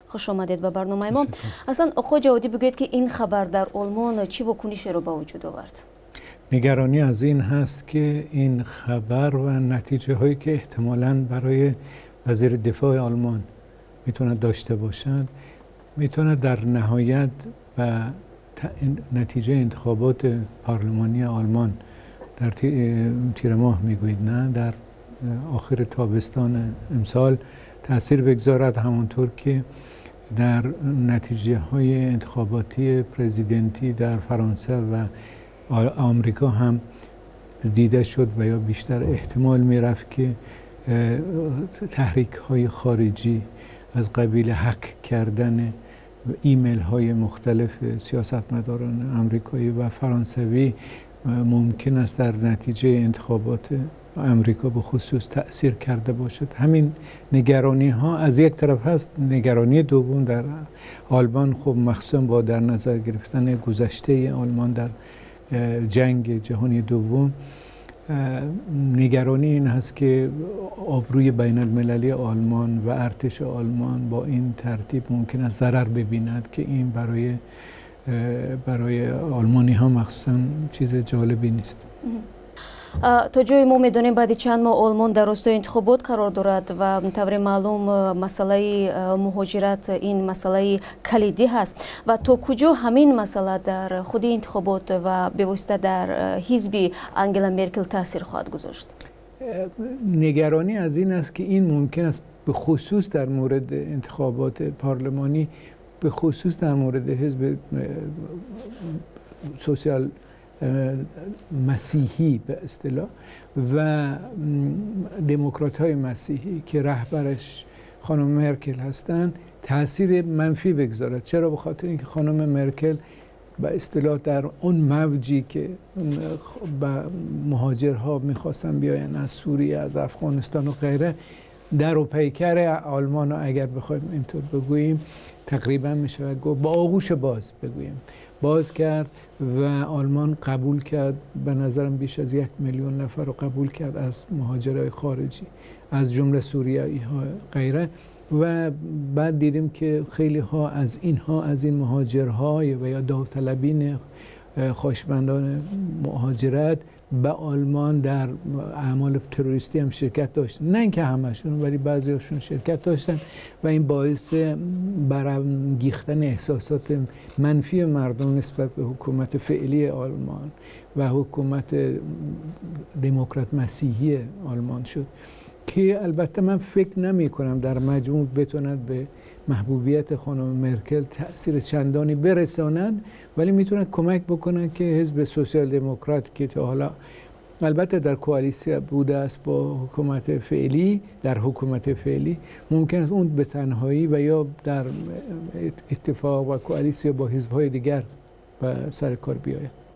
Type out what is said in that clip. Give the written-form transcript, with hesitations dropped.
خوش آمدید به برنامه ما. اصلا آقای جوادی بگویید که این خبر در آلمان چه واکنشی رو به وجود آورد؟ نگرانی از این هست که این خبر و نتیجه هایی که احتمالاً برای وزیر دفاع آلمان میتونه داشته باشند میتونه در نهایت به نتیجه انتخابات پارلمانی آلمان در تیر ماه میگویید نه در آخر تابستان امسال تأثیر بگذارد، همونطور که در نتیجه های انتخاباتی پرزیدنتی در فرانسه و آمریکا هم دیده شد و یا بیشتر احتمال میرفت که تحریک های خارجی از قبیل هک کردن ایمیل های مختلف سیاستمداران آمریکایی و فرانسوی ممکن است در نتیجه انتخابات آمریکا به خصوص تأثیر کرده باشد. همین نگرانی ها از یک طرف هست. نگرانی دوم در آلمان خب مخصوصا با در نظر گرفتن گذشته آلمان در جنگ جهانی دوم، نگرانی این هست که آبروی بین المللی آلمان و ارتش آلمان با این ترتیب ممکن است ضرر ببیند که این برای آلمانی ها مخصوصا چیز جالبی نیست. تا جایی ما میدونیم بعد چند ماه آلمان در راستای انتخابات قرار دارد و طور معلوم مسئله مهاجرت این مسئله کلیدی هست و تا کجا همین مسئله در خود انتخابات و به واسطه در حزب انگلا مرکل تاثیر خواهد گذاشت؟ نگرانی از این است که این ممکن است به خصوص در مورد انتخابات پارلمانی، به خصوص در مورد حزب سوسیال مسیحی به اصطلاح و دموکرات های مسیحی که رهبرش خانم مرکل هستند تاثیر منفی بگذارد. چرا؟ به خاطر اینکه خانم مرکل به اصطلاح در اون موجی که مهاجرها میخواستن بیاین از سوریه، از افغانستان و غیره، در و پیکر آلمان اگر بخوایم اینطور بگوییم تقریبا میشه گفت با آغوش باز بگوییم باز کرد و آلمان قبول کرد، به نظرم بیش از 1 میلیون نفر رو قبول کرد از مهاجرای خارجی از جمله سوریایی ها غیره و بعد دیدیم که خیلی ها از این مهاجرهای و یا داوطلبین خویشمندان مهاجرت به آلمان در اعمال تروریستی هم شرکت داشتن. نه اینکه همشون ولی بعضی هاشون شرکت داشتن و این باعث برانگیختن احساسات منفی مردم نسبت به حکومت فعلی آلمان و حکومت دموکرات مسیحی آلمان شد که البته من فکر نمی کنم در مجموع بتوند به محبوبیت خانم مرکل تأثیر چندانی برساند، ولی میتونه کمک بکنه که حزب سوسیال دموکرات که تا حالا البته در کوالیسیا بوده است با حکومت فعلی، در حکومت فعلی ممکن است اون به تنهایی و یا در اتفاق و کوالیسیا با حزب‌های دیگر به سر کار بیاید.